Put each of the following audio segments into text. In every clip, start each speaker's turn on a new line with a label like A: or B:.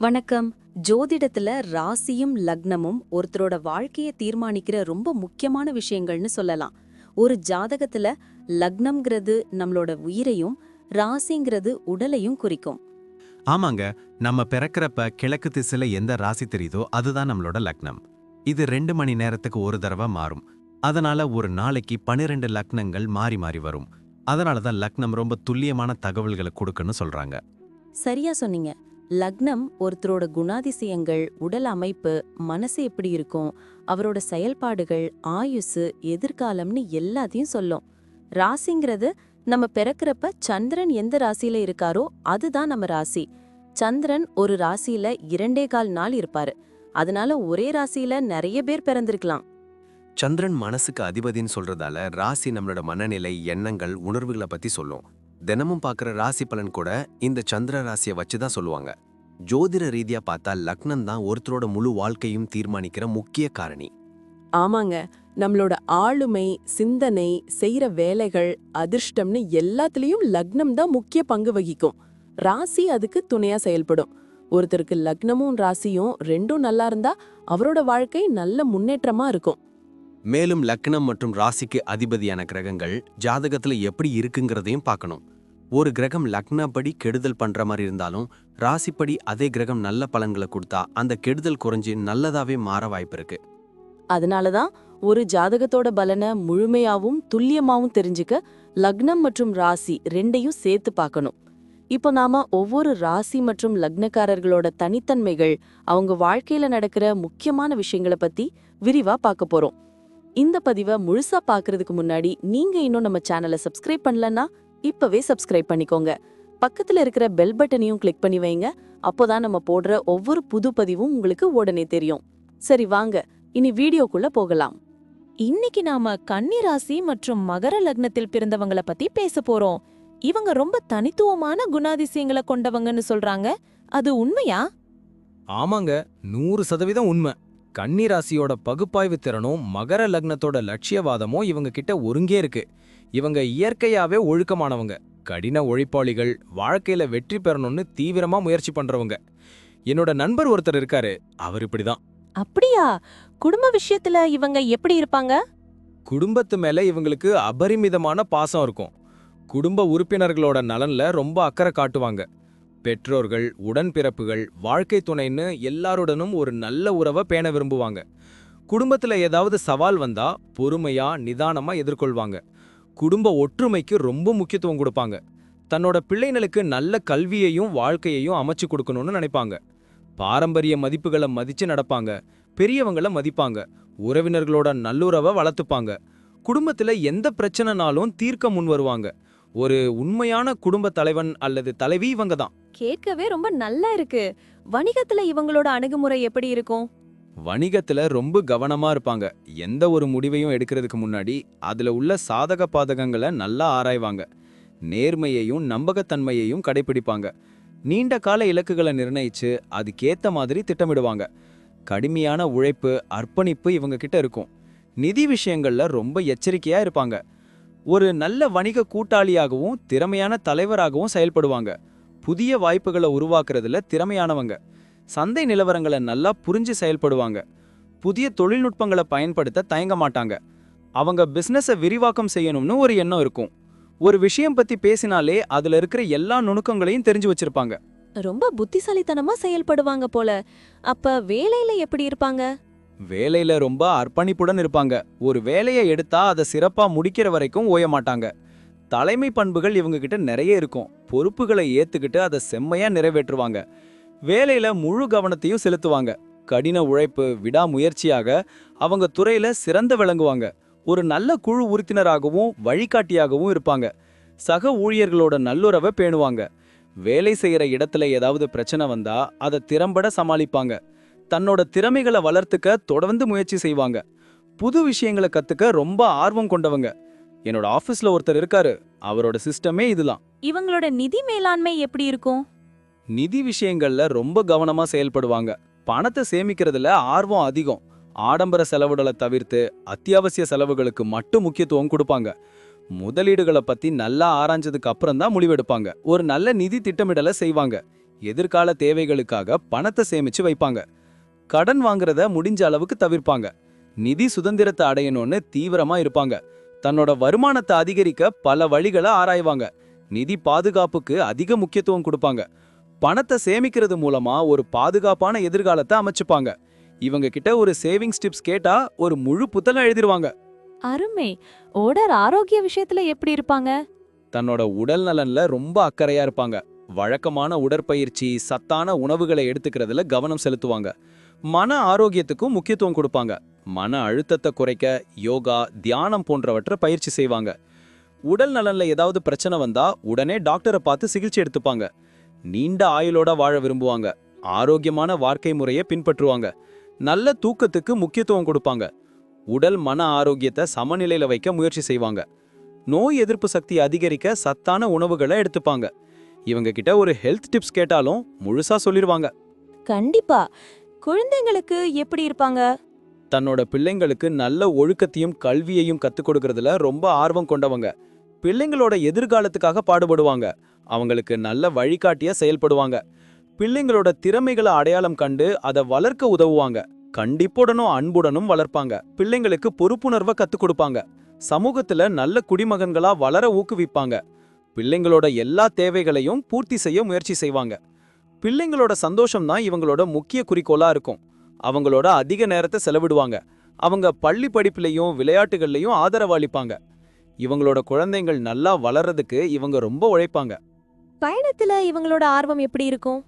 A: வணக்கம். ஜோதிடத்துல ராசியும் லக்னமும் ஒருத்தரோட வாழ்க்கைய தீர்மானிக்கிற ரொம்ப முக்கியமான விஷயங்கள்னு சொல்லலாம். ஒரு ஜாதகத்துல லக்னம்ங்கிறது நம்மளோட உயிரையும், ராசிங்கிறது உடலையும் குறிக்கும்.
B: ஆமாங்க. நம்ம பிறக்கிறப்ப கிழக்கு திசையில எந்த ராசி தெரியுதோ அதுதான் நம்மளோட லக்னம். இது 2 மணி நேரத்துக்கு ஒரு தடவை மாறும். அதனால ஒரு நாளைக்கு 12 லக்னங்கள் மாறி மாறி வரும். அதனால தான் லக்னம் ரொம்ப துல்லியமான தகவல்களை கொடுக்குன்னு சொல்றாங்க.
A: சரியா சொன்னீங்க. லக்னம் ஒருத்தரோட குணாதிசயங்கள், உடல் அமைப்பு, மனசு எப்படி இருக்கும், அவரோட செயல்பாடுகள், ஆயுசு, எதிர்காலம்னு எல்லாத்தையும் சொல்லும். ராசிங்கிறது நம்ம பிறக்கிறப்ப சந்திரன் எந்த ராசியில இருக்காரோ அதுதான் நம்ம ராசி. சந்திரன் ஒரு ராசியில 2.25 நாள் இருப்பாரு. அதனால ஒரே ராசியில நிறைய பேர் பிறந்திருக்கலாம்.
C: சந்திரன் மனசுக்கு அதிபதின்னு சொல்றதால ராசி நம்மளோட மனநிலை, எண்ணங்கள், உணர்வுகளை பத்தி சொல்லும். தினமும் பார்க்குற ராசி பலன் கூட இந்த சந்திர ராசியை வச்சு தான் சொல்லுவாங்க. ஜோதிட ரீதியா பார்த்தா லக்னம் தான் ஒருத்தரோட முழு வாழ்க்கையும் தீர்மானிக்கிற முக்கிய காரணி.
D: ஆமாங்க. நம்மளோட ஆளுமை, சிந்தனை, செய்யற வேலைகள், அதிர்ஷ்டம்னு எல்லாத்துலயும் லக்னம் தான் முக்கிய பங்கு வகிக்கும். ராசி அதுக்கு துணையா செயல்படும். ஒருத்தருக்கு லக்னமும் ராசியும் ரெண்டும் நல்லா இருந்தா அவரோட வாழ்க்கை நல்ல முன்னேற்றமா இருக்கும்.
C: மேலும் லக்னம் மற்றும் ராசிக்கு அதிபதியான கிரகங்கள் ஜாதகத்துல எப்படி இருக்குங்கிறதையும் பார்க்கணும். ஒரு கிரகம் லக்னப்படி கெடுதல் பண்ற மாதிரி இருந்தாலும் ராசிப்படி அதே கிரகம் நல்ல பலன்களை கொடுத்தா அந்த கெடுதல் குறைஞ்சு நல்லதாவே மாற வாய்ப்பு இருக்கு.
D: அதனாலதான் ஒரு ஜாதகத்தோட பலனை முழுமையாவும் துல்லியமாவும் தெரிஞ்சுக்க லக்னம் மற்றும் ராசி ரெண்டையும் சேர்த்து பார்க்கணும். இப்போ நாம ஒவ்வொரு ராசி மற்றும் லக்னக்காரர்களோட தனித்தன்மைகள், அவங்க வாழ்க்கையில நடக்கிற முக்கியமான விஷயங்களை பத்தி விரிவா பார்க்க போறோம். இந்த பதிவை முழுசா பார்க்கறதுக்கு முன்னாடி நீங்க இன்னும் நம்ம சேனலை சப்ஸ்கிரைப் பண்ணலன்னா இப்பவே சப்ஸ்கிரைப் பண்ணிக்கோங்க. பக்கத்துல இருக்கிற பெல் பட்டனையும் கிளிக் பண்ணி வைங்க. அப்போதான் நம்ம போடுற ஒவ்வொரு புது பதிவும் உங்களுக்கு உடனே தெரியும். சரி வாங்க, இனி வீடியோக்குள்ள போகலாம்.
E: இன்னைக்கு நாம கன்னி ராசி மற்றும் மகர லக்னத்தில் பிறந்தவங்கள பத்தி பேச போறோம். இவங்க ரொம்ப தனித்துவமான குணாதிசயங்களை கொண்டவங்கன்னு சொல்றாங்க. அது உண்மையா?
F: ஆமாங்க, 100% உண்மை. கன்னி ராசியோட பகுப்பாய்வு திறனும் மகர லக்னத்தோட லட்சியவாதமும் இவங்க கிட்ட ஒருங்கே இருக்கு. இவங்க இயற்கையாவே ஒழுக்கமானவங்க, கடின உழைப்பாளிகள், வாழ்க்கையில வெற்றி பெறணும்னு தீவிரமா முயற்சி பண்றவங்க. என்னோட நண்பர் ஒருத்தர் இருக்காரு, அவர் இப்படிதான்.
E: அப்படியா? குடும்ப விஷயத்துல இவங்க எப்படி இருப்பாங்க?
F: குடும்பத்து மேல இவங்களுக்கு அபரிமிதமான பாசம் இருக்கும். குடும்ப உறுப்பினர்களோட நலன்ல ரொம்ப அக்கறை காட்டுவாங்க. பெற்றோர்கள், உடன்பிறப்புகள், வாழ்க்கை துணைன்னு எல்லாருடனும் ஒரு நல்ல உறவை பேண விரும்புவாங்க. குடும்பத்துல ஏதாவது சவால் வந்தா பொறுமையா நிதானமா எதிர்கொள்வாங்க. குடும்ப ஒற்றுமைக்கு ரொம்ப முக்கியத்துவம் கொடுப்பாங்க. தன்னோட பிள்ளைகளுக்கு நல்ல கல்வியையும் வாழ்க்கையையும் அமைச்சு கொடுக்கணும்னு நினைப்பாங்க. பாரம்பரிய மதிப்புகளை மதிச்சு நடப்பாங்க. பெரியவங்கள மதிப்பாங்க. உறவினர்களோட நல்லுறவை வளர்த்துப்பாங்க. குடும்பத்துல எந்த பிரச்சனைனாலும் தீர்க்க முன் வருவாங்க. ஒரு உண்மையான குடும்ப தலைவன் அல்லது தலைவி இவங்க தான்.
E: கேட்கவே ரொம்ப நல்லா இருக்கு. வணிகத்துல இவங்களோட அணுகுமுறை எப்படி இருக்கும்?
F: வணிகத்துல ரொம்ப கவனமா இருப்பாங்க. எந்த ஒரு முடிவையும் எடுக்கிறதுக்கு முன்னாடி அதுல உள்ள சாதக பாதகங்களை நல்லா ஆராய்வாங்க. நேர்மையையும் நம்பகத்தன்மையையும் கடைபிடிப்பாங்க. நீண்ட கால இலக்குகளை நிர்ணயிச்சு அதுக்கேத்த மாதிரி திட்டமிடுவாங்க. கடுமையான உழைப்பு, அர்ப்பணிப்பு இவங்க கிட்ட இருக்கும். நிதி விஷயங்கள்ல ரொம்ப எச்சரிக்கையா இருப்பாங்க. ஒரு நல்ல வணிக கூட்டாளியாகவும் திறமையான தலைவராகவும் செயல்படுவாங்க. புதிய வாய்ப்புகளை உருவாக்குறதுல திறமையானவங்க. சந்தை நிலவரங்களை நல்லா புரிஞ்சு செயல்படுவாங்க. புதிய தொழில்நுட்பங்களை பயன்படுத்த தயங்க மாட்டாங்க. அவங்க பிசினஸை விரிவாக்கம் செய்யணும்னு ஒரு எண்ணம் இருக்கும். ஒரு விஷயம் பத்தி பேசினாலே அதுல இருக்கிற எல்லா நுணுக்கங்களையும் தெரிஞ்சு வச்சிருப்பாங்க.
E: ரொம்ப புத்திசாலித்தனமா செயல்படுவாங்க போல. அப்ப வேலையில எப்படி இருப்பாங்க?
F: வேலையில ரொம்ப அர்ப்பணிப்புடன் இருப்பாங்க. ஒரு வேலையை எடுத்தா அதை சிறப்பா முடிக்கிற வரைக்கும் ஓய மாட்டாங்க. தலைமை பண்புகள் இவங்க கிட்ட நிறைய இருக்கும். பொறுப்புகளை ஏத்துக்கிட்டு அதை செம்மையா நிறைவேற்றுவாங்க. வேலையில முழு கவனத்தையும் செலுத்துவாங்க. கடின உழைப்பு, விடாமுயற்சியாக அவங்க துறையில சிறந்து விளங்குவாங்க. ஒரு நல்ல குழு உறுப்பினராகவும் வழிகாட்டியாகவும் இருப்பாங்க. சக ஊழியர்களோட நல்லுறவை பேணுவாங்க. வேலை செய்யற இடத்துல ஏதாவது பிரச்சனை வந்தா அதை திறம்பட சமாளிப்பாங்க. தன்னோட திறமைகளை வளர்த்துக்க தொடர்ந்து முயற்சி செய்வாங்க. புது விஷயங்களை கத்துக்க ரொம்ப ஆர்வம் கொண்டவங்க. என்னோட ஆபீஸ்ல ஒருத்தர் இருக்காரு, அவரோட சிஸ்டமே இதுதான்.
E: இவங்களோட நிதி மேலாண்மை எப்படி இருக்கும்?
F: நிதி விஷயங்கள்ல ரொம்ப கவனமா செயல்படுவாங்க. பணத்தை சேமிக்கிறதுல ஆர்வம் அதிகம். ஆடம்பர செலவுகளை தவிர்த்து அத்தியாவசிய செலவுகளுக்கு மட்டும் முக்கியத்துவம் கொடுப்பாங்க. முதலீடுகளை பத்தி நல்லா ஆராய்ஞ்சதுக்கு அப்புறம் தான் முடிவெடுப்பாங்க. ஒரு நல்ல நிதி திட்டமிடலை செய்வாங்க. எதிர்கால தேவைகளுக்காக பணத்தை சேமிச்சு வைப்பாங்க. கடன் வாங்குறத முடிஞ்ச அளவுக்கு தவிர்ப்பாங்க. நிதி சுதந்திரத்தை அடையணும்னு தீவிரமா இருப்பாங்க. தன்னோட வருமானத்தை அதிகரிக்க பல வழிகளை ஆராய்வாங்க. நிதி பாதுகாப்புக்கு அதிக முக்கியத்துவம் கொடுப்பாங்க. பணத்தை சேமிக்கிறது மூலமா ஒரு பாதுகாப்பான எதிர்காலத்தை அமைச்சுப்பாங்க. இவங்க கிட்ட ஒரு சேவிங்ஸ் டிப்ஸ் கேட்டா ஒரு முழு புத்தகம் எழுதிருவாங்க.
E: அருமை. ஓடர் ஆரோக்கிய விஷயத்துல எப்படி இருப்பாங்க?
F: தன்னோட உடல் நலன்ல ரொம்ப அக்கறையா இருப்பாங்க. வழக்கமான உடற்பயிற்சி, சத்தான உணவுகளை எடுத்துக்கிறதுல கவனம் செலுத்துவாங்க. மன ஆரோக்கியத்துக்கும் முக்கியத்துவம் கொடுப்பாங்க. மன அழுத்தத்தை குறைக்க யோகா, தியானம் போன்றவற்றை பயிற்சி செய்வாங்க. உடல் நலன்ல ஏதாவது பிரச்சனை வந்தா உடனே டாக்டரை பார்த்து சிகிச்சை எடுத்துப்பாங்க. நீண்ட ஆயுளோட வாழ விரும்புவாங்க. ஆரோக்கியமான வாழ்க்கை முறையை பின்பற்றுவாங்க. நல்ல தூக்கத்துக்கு முக்கியத்துவம் கொடுப்பாங்க. உடல் மன ஆரோக்கியத்தை சமநிலையில வைக்க முயற்சி செய்வாங்க. நோய் எதிர்ப்பு சக்தி அதிகரிக்க சத்தான உணவுகளை எடுத்துப்பாங்க. இவங்க கிட்ட ஒரு ஹெல்த் டிப்ஸ் கேட்டாலும் முழுசா சொல்லிருவாங்க.
E: கண்டிப்பா. குழந்தைங்களுக்கு எப்படி இருப்பாங்க?
F: தன்னோட பிள்ளைங்களுக்கு நல்ல ஒழுக்கத்தையும் கல்வியையும் கத்துக் கொடுக்கறதுல ரொம்ப ஆர்வம் கொண்டவங்க. பிள்ளைங்களோட எதிர்காலத்துக்காக பாடுபடுவாங்க. அவங்களுக்கு நல்ல வழிகாட்டியா செயல்படுவாங்க. பிள்ளைங்களோட திறமைகளை அடையாளம் கண்டு அதை வளர்க்க உதவுவாங்க. கண்டிப்புடனும் அன்புடனும் வளர்ப்பாங்க. பிள்ளைங்களுக்கு பொறுப்புணர்வை கத்துக் கொடுப்பாங்க. சமூகத்துல நல்ல குடிமகன்களா வளர ஊக்குவிப்பாங்க. பிள்ளைங்களோட எல்லா தேவைகளையும் பூர்த்தி செய்ய முயற்சி செய்வாங்க. பிள்ளைங்களோட சந்தோஷம் தான் இவங்களோட முக்கிய குறிக்கோளா இருக்கும். அவங்களோட அதிக நேரத்தை செலவிடுவாங்க. அவங்க பள்ளி படிப்புலையும் விளையாட்டுகள்லையும் ஆதரவளிப்பாங்க. இவங்களோட குழந்தைகள் நல்லா வளர்றதுக்கு இவங்க ரொம்ப உழைப்பாங்க.
E: பயணத்துல இவங்களோட ஆர்வம் எப்படி இருக்கும்?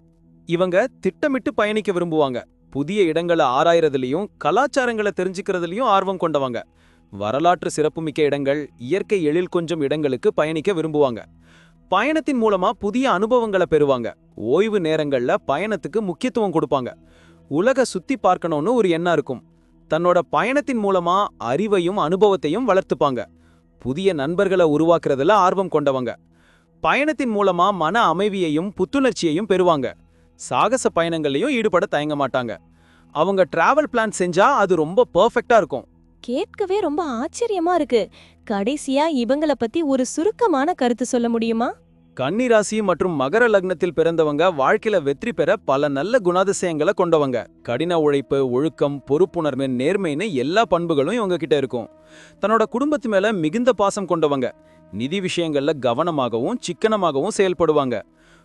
F: இவங்க திட்டமிட்டு பயணிக்க விரும்புவாங்க. புதிய இடங்களை ஆராயறதுலயும் கலாச்சாரங்களை தெரிஞ்சுக்கிறதுலயும் ஆர்வம் கொண்டவங்க. வரலாற்று சிறப்புமிக்க இடங்கள், இயற்கை எழில் கொஞ்சம் இடங்களுக்கு பயணிக்க விரும்புவாங்க. பயணத்தின் மூலமா புதிய அனுபவங்களை பெறுவாங்க. ஓய்வு நேரங்கள்ல பயணத்துக்கு முக்கியத்துவம் கொடுப்பாங்க. உலக சுத்தி பார்க்கணும்னு ஒரு எண்ணம் இருக்கும். தன்னோட பயணத்தின் மூலமா அறிவையும் அனுபவத்தையும் வளர்த்துப்பாங்க. புதிய நண்பர்களை உருவாக்குறதுல ஆர்வம் கொண்டவங்க. பயணத்தின் மூலமா மன அமைதியையும் புத்துணர்ச்சியையும் பெறுவாங்க. சாகச பயணங்கள்லயும் ஈடுபட தயங்க மாட்டாங்க. அவங்க டிராவல் பிளான் செஞ்சா அது ரொம்ப பெர்ஃபெக்ட்டா இருக்கும்.
E: கேட்கவே ரொம்ப ஆச்சரியமா இருக்கு. கடைசியா இவங்கள பத்தி ஒரு சுருக்கமான கருத்து சொல்ல முடியுமா?
F: கன்னி ராசி மற்றும் மகர லக்னத்தில் பிறந்தவங்க வாழ்க்கையில வெற்றி பெற பல நல்ல குணாதிசயங்களை கொண்டவங்க. கடின உழைப்பு, ஒழுக்கம், பொறுப்புணர்வு, நேர்மைன்னு எல்லா பண்புகளும் இவங்க கிட்ட இருக்கும். தன்னோட குடும்பத்து மேல மிகுந்த பாசம் கொண்டவங்க. நிதி விஷயங்கள்ல கவனமாகவும் சிக்கனமாகவும் செயல்படுவாங்க.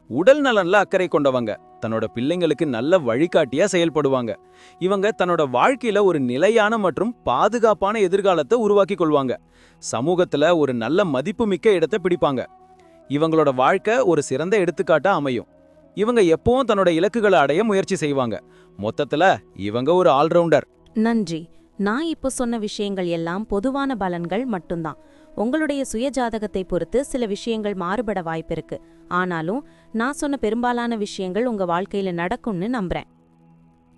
F: உடல் நலன்ல அக்கறை கொண்டவங்க. தன்னோட பிள்ளைங்களுக்கு நல்ல வழிகாட்டியா செயல்படுவாங்க. இவங்க தன்னோட வாழ்க்கையில ஒரு நிலையான மற்றும் பாதுகாப்பான எதிர்காலத்தை உருவாக்கி கொள்வாங்க. சமூகத்துல ஒரு நல்ல மதிப்புமிக்க இடத்தை பிடிப்பாங்க. இவங்களோட வாழ்க்கை ஒரு சிறந்த எடுத்துக்காட்டா அமையும். இவங்க எப்பவும் தன்னோட இலக்குகளை அடைய முயற்சி செய்வாங்க. மொத்தத்துல இவங்க ஒரு ஆல்ரவுண்டர்.
A: நன்றி. நான் இப்போ சொன்ன விஷயங்கள் எல்லாம் பொதுவான பலன்கள் மட்டும்தான். உங்களுடைய சுய ஜாதகத்தை பொறுத்து சில விஷயங்கள் மாறுபட வாய்ப்பிருக்கு. ஆனாலும் நான் சொன்ன பெரும்பாலான விஷயங்கள் உங்க வாழ்க்கையில நடக்கும்னு நம்புறேன்.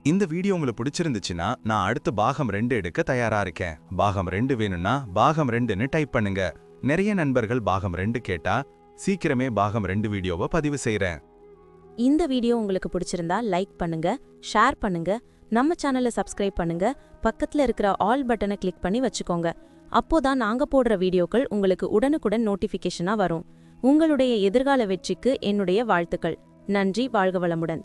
B: இந்த வீடியோ உங்களுக்கு பிடிச்சிருந்துச்சுன்னா நான் அடுத்து பாகம் 2 எடுக்க தயாரா இருக்கேன். பாகம் 2 வேணும்னா பாகம் 2ன்னு டைப் பண்ணுங்க. நிறைய நண்பர்கள் பாகம் 2 கேட்டா சீக்கிரமே பாகம் 2 வீடியோவை பதிவு செய்றேன்.
A: இந்த வீடியோ உங்களுக்கு பிடிச்சிருந்தா லைக் பண்ணுங்க, ஷேர் பண்ணுங்க, நம்ம சேனலை சப்ஸ்கிரைப் பண்ணுங்க, பக்கத்துல இருக்கிற ஆல் பட்டனை கிளிக் பண்ணி வச்சுக்கோங்க. அப்போதான் நாங்க போடுற வீடியோக்கள் உங்களுக்கு உடனுக்குடன் நோட்டிஃபிகேஷனா வரும். உங்களுடைய எதிர்கால வெற்றிக்கு என்னுடைய வாழ்த்துக்கள். நன்றி. வாழ்க வளமுடன்.